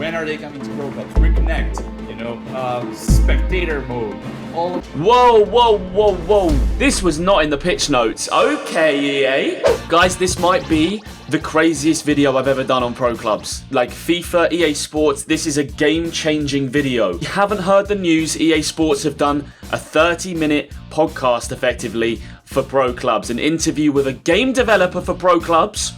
When are they coming to Pro Clubs? Reconnect, spectator mode. Whoa. This was not in the pitch notes. Okay, EA. Guys, this might be the craziest video I've ever done on Pro Clubs. Like FIFA, EA Sports, this is a game-changing video. If you haven't heard the news, EA Sports have done a 30-minute podcast, effectively, for Pro Clubs. An interview with a game developer for Pro Clubs.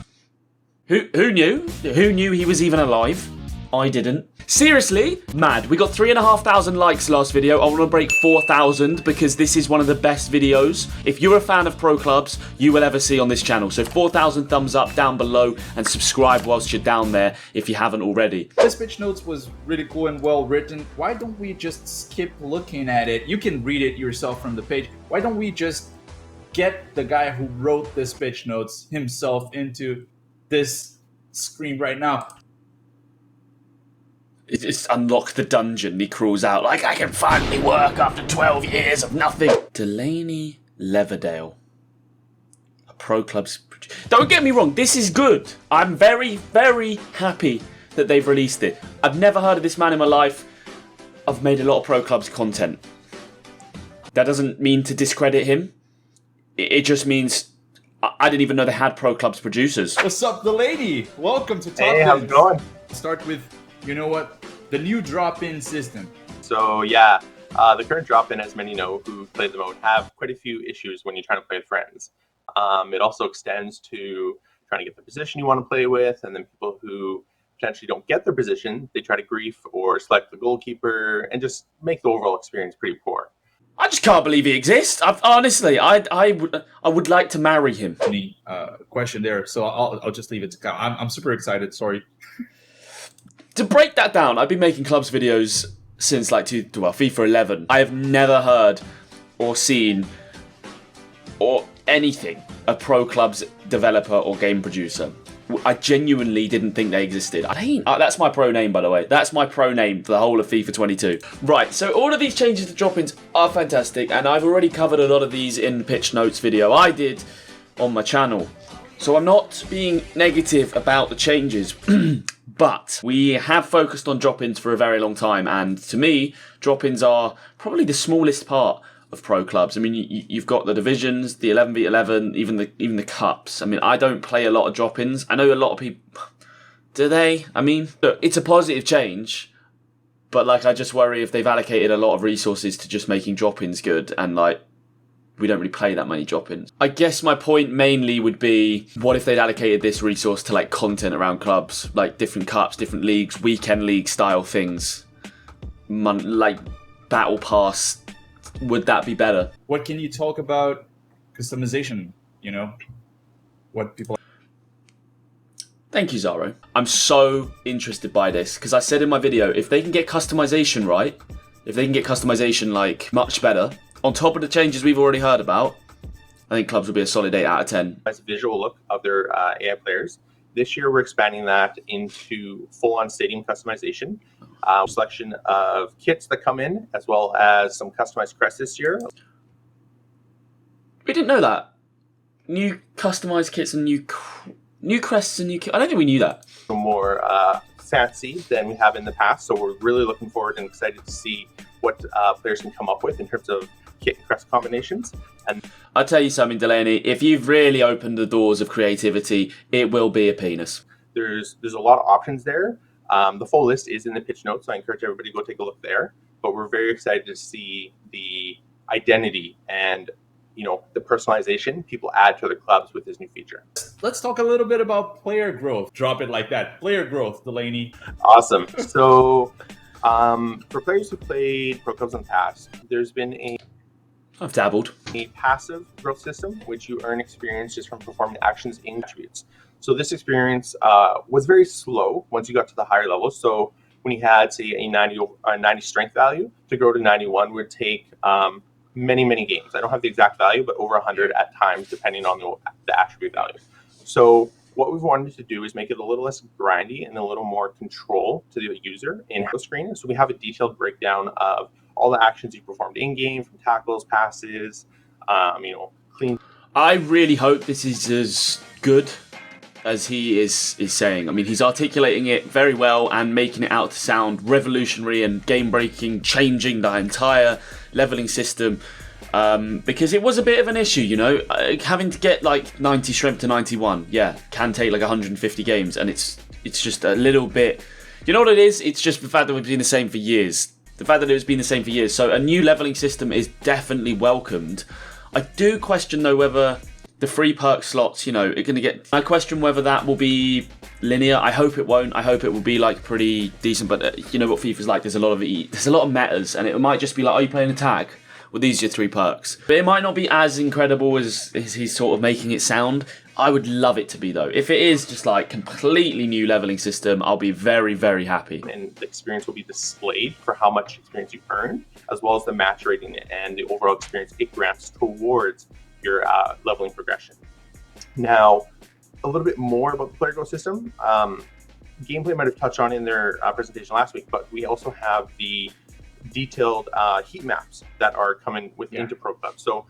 Who knew? Who knew he was even alive? I didn't. Seriously? Mad. We got 3,500 likes last video. I want to break 4,000 because this is one of the best videos, if you're a fan of Pro Clubs, you will ever see on this channel. So 4,000 thumbs up down below and subscribe whilst you're down there if you haven't already. This pitch notes was really cool and well written. Why don't we just skip looking at it? You can read it yourself from the page. Why don't we just get the guy who wrote this pitch notes himself into this screen right now? It just unlocked the dungeon. He crawls out like, I can finally work after 12 years of nothing. Delaney Leverdale. A Pro Clubs. Don't get me wrong, this is good. I'm very, very happy that they've released it. I've never heard of this man in my life. I've made a lot of Pro Clubs content. That doesn't mean to discredit him. It just means I didn't even know they had Pro Clubs producers. What's up, Delaney? Welcome to Dropins. Hey, how's it going? Start with, the new drop-in system. So yeah, the current drop-in, as many know who play the mode, have quite a few issues when you're trying to play with friends. It also extends to trying to get the position you want to play with, and then people who potentially don't get their position, they try to grief or select the goalkeeper and just make the overall experience pretty poor. I just can't believe he exists. Honestly, I would like to marry him. Any question there? So I'll just leave it to Kyle. I'm super excited. Sorry. To break that down, I've been making clubs videos since FIFA 11. I have never heard or seen or anything a Pro Clubs developer or game producer. I genuinely didn't think they existed. That's my pro name, by the way. That's my pro name for the whole of FIFA 22. Right, so all of these changes to drop-ins are fantastic, and I've already covered a lot of these in the pitch notes video I did on my channel. So I'm not being negative about the changes, but we have focused on drop-ins for a very long time, and to me, drop-ins are probably the smallest part of Pro Clubs. I mean, you've got the divisions, the 11v11, even the cups. I mean, I don't play a lot of drop-ins. I know a lot of people... Do they? I mean, look, it's a positive change, but I just worry if they've allocated a lot of resources to just making drop-ins good, and we don't really play that many drop-ins. I guess my point mainly would be, what if they'd allocated this resource to content around clubs, like different cups, different leagues, weekend league style things, like battle pass. Would that be better? What can you talk about customization? What people... Thank you, Zaro. I'm so interested by this because I said in my video, if they can get customization right, if they can get customization much better, on top of the changes we've already heard about, I think clubs will be a solid 8 out of 10. Nice visual look of their AI players. This year, we're expanding that into full-on stadium customization, selection of kits that come in, as well as some customized crests this year. We didn't know that. New customized kits and new crests and new kits. I don't think we knew that. More fancy than we have in the past, so we're really looking forward and excited to see what players can come up with in terms of kit and crest combinations. And I'll tell you something, Delaney, if you've really opened the doors of creativity, it will be a penis. There's a lot of options there. The full list is in the pitch notes, so I encourage everybody to go take a look there. But we're very excited to see the identity and the personalization people add to their clubs with this new feature. Let's talk a little bit about player growth. Drop it like that. Player growth, Delaney. Awesome. So for players who played Pro Clubs in the past, there's been I've dabbled. A passive growth system, which you earn experience just from performing actions in attributes. So this experience was very slow once you got to the higher levels. So when you had, say, a 90 strength value, to grow to 91 would take many games. I don't have the exact value, but over 100 at times, depending on the attribute value. So what we've wanted to do is make it a little less grindy and a little more control to the user in the screen. So we have a detailed breakdown of all the actions you performed in-game, from tackles, passes, clean. I really hope this is as good as he is saying. I mean, he's articulating it very well and making it out to sound revolutionary and game-breaking, changing the entire leveling system. Because it was a bit of an issue, you know, having to get like 90 shrimp to 91, yeah, can take like 150 games, and it's just a little bit, you know what it is? It's just the fact that we've been the same for years. The fact that it's been the same for years. So a new leveling system is definitely welcomed. I do question though whether the free perk slots, you know, are going to get... I question whether that will be linear. I hope it won't. I hope it will be like pretty decent, but you know what FIFA's like, there's a lot of metas, and it might just be like, oh, you playing attack? Well, these are your 3 perks. But it might not be as incredible as he's sort of making it sound. I would love it to be, though. If it is just like completely new leveling system, I'll be very, very happy. And the experience will be displayed for how much experience you earned, as well as the match rating and the overall experience it grants towards your leveling progression. Now, a little bit more about the player growth system. Gameplay might have touched on in their presentation last week, but we also have the detailed heat maps that are coming into Pro Club. So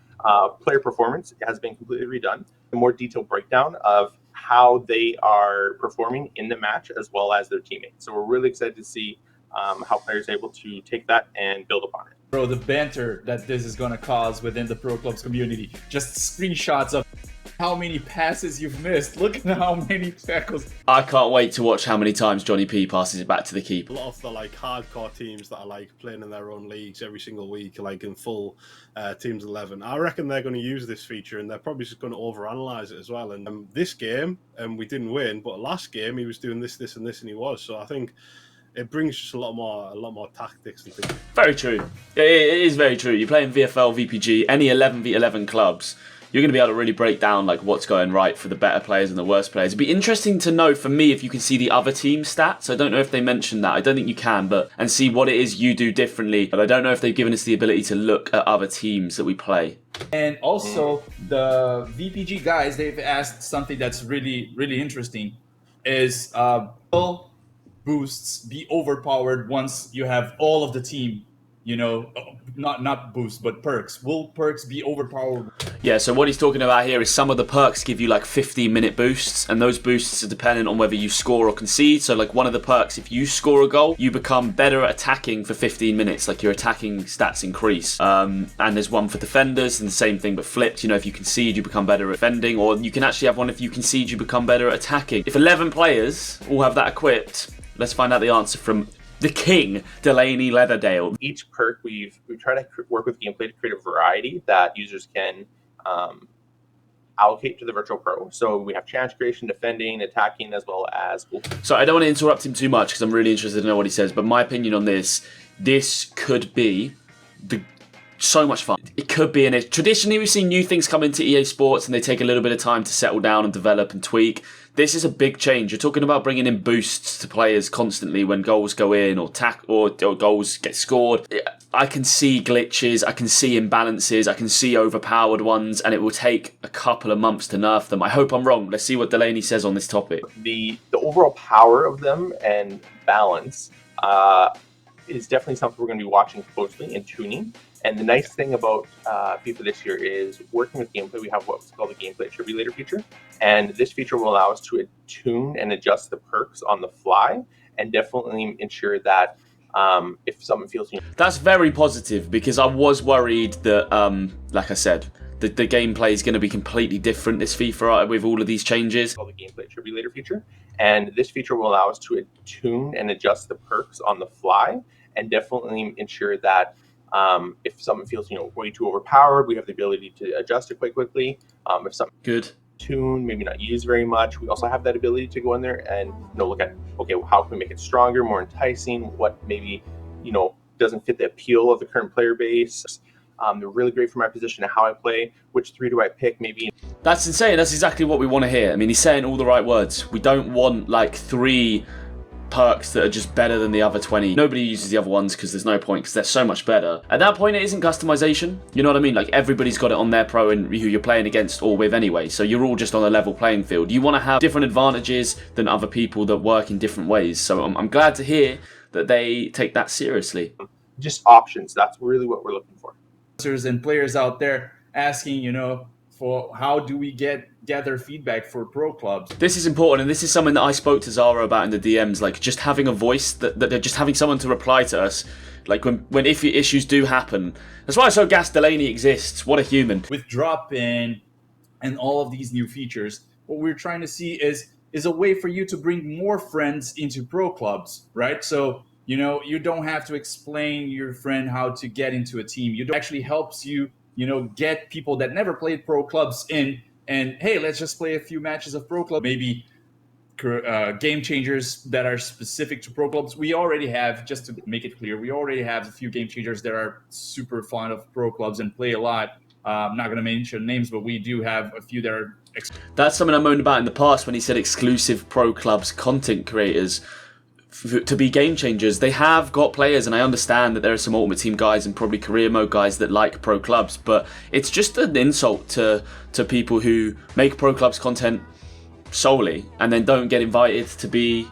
player performance has been completely redone. A more detailed breakdown of how they are performing in the match as well as their teammates. So we're really excited to see how players are able to take that and build upon it. Bro, the banter that this is going to cause within the Pro Clubs community. Just screenshots of how many passes you've missed. Look at how many tackles. I can't wait to watch how many times Johnny P passes it back to the keeper. A lot of the like hardcore teams that are like playing in their own leagues every single week, like in full teams 11. I reckon they're going to use this feature, and they're probably just going to overanalyze it as well. And this game, we didn't win, but last game he was doing this, and this, and he was. So I think it brings just a lot more tactics and things. Very true. It is very true. You're playing VFL, VPG, any 11v11 clubs. You're going to be able to really break down like what's going right for the better players and the worst players. It'd be interesting to know for me if you can see the other team stats. I don't know if they mentioned that. I don't think you can, and see what it is you do differently. But I don't know if they've given us the ability to look at other teams that we play. And also the VPG guys, they've asked something that's really, really interesting. Is will boosts be overpowered once you have all of the team? You know, not boosts, but perks. Will perks be overpowered? Yeah, so what he's talking about here is some of the perks give you like 15-minute boosts, and those boosts are dependent on whether you score or concede. So like one of the perks, if you score a goal, you become better at attacking for 15 minutes, like your attacking stats increase. And there's one for defenders, and the same thing but flipped. You know, if you concede, you become better at defending, or you can actually have one if you concede, you become better at attacking. If 11 players all have that equipped, let's find out the answer from the king, Delaney Leatherdale. Each perk, we try to work with gameplay to create a variety that users can allocate to the Virtual Pro. So we have chance creation, defending, attacking, as well as... So I don't want to interrupt him too much because I'm really interested to know what he says, but my opinion on this could be so much fun. It could be, and traditionally we've seen new things come into EA Sports and they take a little bit of time to settle down and develop and tweak. This is a big change. You're talking about bringing in boosts to players constantly when goals go in or goals get scored. I can see glitches, I can see imbalances, I can see overpowered ones, and it will take a couple of months to nerf them. I hope I'm wrong. Let's see what Delaney says on this topic. The overall power of them and balance is definitely something we're going to be watching closely and tuning. And the nice thing about FIFA this year is working with gameplay. We have what's called the gameplay attribulator feature, and this feature will allow us to tune and adjust the perks on the fly, and definitely ensure that if someone feels that's very positive, because I was worried that, like I said, the gameplay is going to be completely different this FIFA with all of these changes. Called the gameplay attribulator feature, and this feature will allow us to tune and adjust the perks on the fly, and definitely ensure that if someone feels way too overpowered, we have the ability to adjust it quite quickly. If something good tune, maybe not used very much, we also have that ability to go in there and look at, okay, how can we make it stronger, more enticing, what maybe doesn't fit the appeal of the current player base. They're really great for my position and how I play. Which 3 do I pick? Maybe. That's insane. That's exactly what we want to hear. I mean, he's saying all the right words. We don't want like 3 perks that are just better than the other 20. Nobody uses the other ones because there's no point, because they're so much better. At that point, it isn't customization. You know what I mean? Like, everybody's got it on their pro and who you're playing against or with anyway. So you're all just on a level playing field. You want to have different advantages than other people that work in different ways. So I'm glad to hear that they take that seriously. Just options. That's really what we're looking for. And players out there asking, for how do we gather feedback for pro clubs. This is important, and this is something that I spoke to Zara about in the DMs, like just having a voice, that they're just having someone to reply to us, like when issues do happen. That's why I'm so gassed Delaney exists. What a human. With drop-in and all of these new features, what we're trying to see is a way for you to bring more friends into pro clubs, right? So, you know, you don't have to explain your friend how to get into a team. It actually helps you, you know, get people that never played pro clubs in, and hey, let's just play a few matches of pro club, maybe game changers that are specific to pro clubs. We already have, just to make it clear, we already have a few game changers that are super fond of pro clubs and play a lot. I'm not going to mention names, but we do have a few that are... That's something I moaned about in the past when he said exclusive pro clubs content creators to be game changers. They have got players, and I understand that there are some Ultimate Team guys and probably career mode guys that like pro clubs, but it's just an insult to people who make pro clubs content solely and then don't get invited to be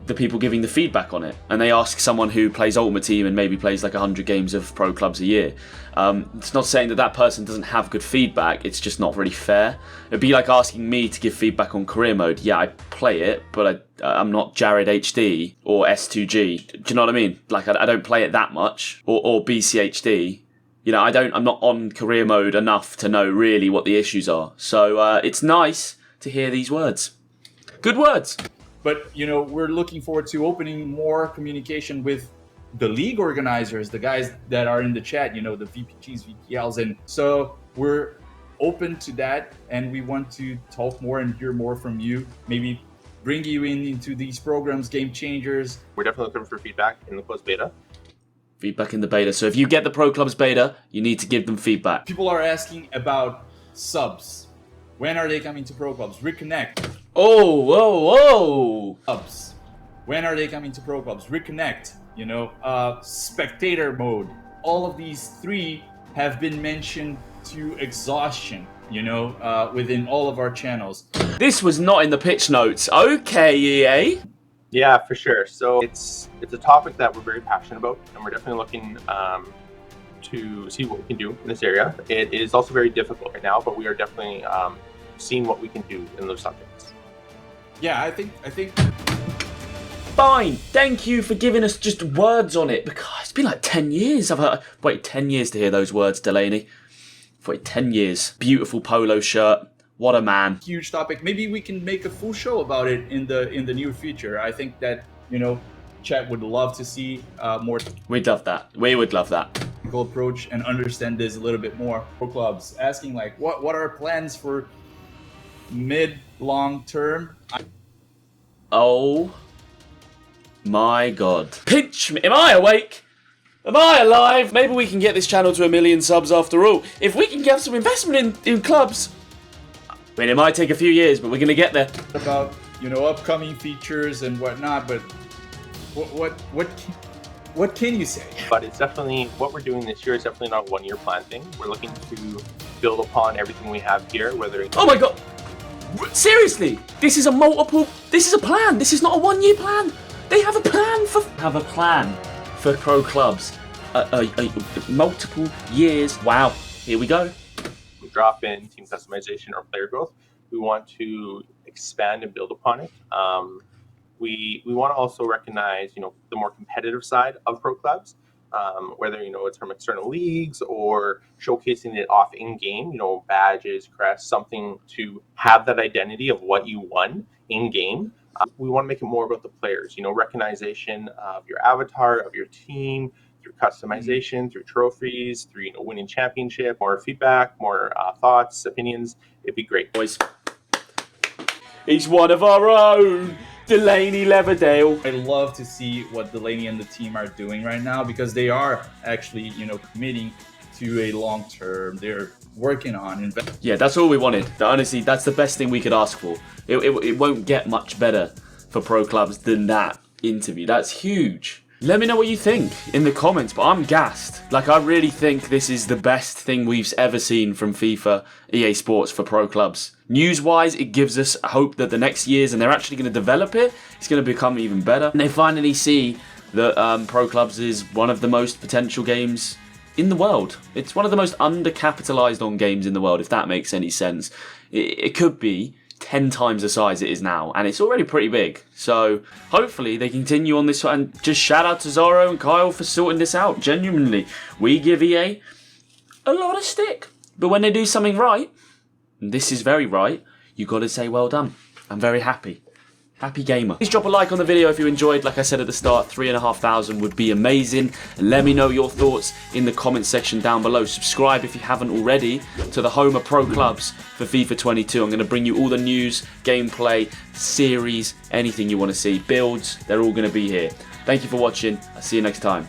the people giving the feedback on it, and they ask someone who plays Ultimate Team and maybe plays like 100 games of pro clubs a year. It's not saying that person doesn't have good feedback, it's just not really fair. It'd be like asking me to give feedback on career mode. Yeah, I play it, but I'm not Jared HD or S2G. Do you know what I mean? Like, I don't play it that much, or BCHD. You know, I'm not on career mode enough to know really what the issues are. So it's nice to hear these words. Good words. But, you know, we're looking forward to opening more communication with the league organizers, the guys that are in the chat, you know, the VPGs, VPLs. And so we're open to that, and we want to talk more and hear more from you, maybe bring you into these programs, game changers. We're definitely looking for feedback in the closed beta. Feedback in the beta. So if you get the Pro Clubs beta, you need to give them feedback. People are asking about subs. When are they coming to pro clubs? Reconnect. Oh, whoa, whoa. Subs. When are they coming to pro clubs? Reconnect. You know, spectator mode. All of these three have been mentioned to exhaustion, you know, within all of our channels. This was not in the pitch notes. Okay, EA. Yeah, for sure. So it's a topic that we're very passionate about, and we're definitely looking to see what we can do in this area. It is also very difficult right now, but we are definitely seeing what we can do in those subjects. Yeah, I think. Fine. Thank you for giving us just words on it, because it's been like 10 years. I've waited 10 years to hear those words, Delaney. I've waited 10 years. Beautiful polo shirt. What a man. Huge topic. Maybe we can make a full show about it in the near future. I think that, you know, chat would love to see more. We'd love that. We would love that. Technical approach and understand this a little bit more. Pro clubs asking like, what are plans for mid-long term? Oh my God. Pinch me. Am I awake? Am I alive? Maybe we can get this channel to 1 million subs after all. If we can get some investment in clubs. I mean, it might take a few years, but we're going to get there. About, you know, upcoming features and whatnot, but what can you say? But it's definitely, what we're doing this year is definitely not a one-year plan thing. We're looking to build upon everything we have here, whether it's... Oh my God. Seriously, this is a plan. This is not a 1 year plan. They have a plan for pro clubs. Multiple years. Wow. Here we go. Drop in team customization or player growth. We want to expand and build upon it. We want to also recognize, you know, the more competitive side of pro clubs. Whether, you know, it's from external leagues or showcasing it off in-game, you know, badges, crests, something to have that identity of what you won in-game. We want to make it more about the players, you know, recognition of your avatar, of your team, through customization, through trophies, through, you know, winning championship, more feedback, more thoughts, opinions. It'd be great. Boys, he's one of our own. Delaney Leverdale. I love to see what Delaney and the team are doing right now, because they are actually, you know, committing to a long term. They're working on yeah, that's all we wanted. Honestly, that's the best thing we could ask for. It won't get much better for pro clubs than that interview. That's huge. Let me know what you think in the comments, but I'm gassed. Like, I really think this is the best thing we've ever seen from FIFA EA Sports for pro clubs. News-wise, it gives us hope that the next years, and they're actually going to develop it, it's going to become even better. And they finally see that pro clubs is one of the most potential games in the world. It's one of the most undercapitalized on games in the world, if that makes any sense. It could be 10 times the size it is now, and it's already pretty big. So hopefully they continue on this, and just shout out to Zorro and Kyle for sorting this out. Genuinely, we give EA a lot of stick, but when they do something right, and this is very right, you got to say well done. I'm very happy. Happy gamer. Please drop a like on the video if you enjoyed. Like I said at the start, 3,500 would be amazing. And let me know your thoughts in the comment section down below. Subscribe if you haven't already to the home of pro clubs for FIFA 22. I'm going to bring you all the news, gameplay, series, anything you want to see. Builds, they're all going to be here. Thank you for watching. I'll see you next time.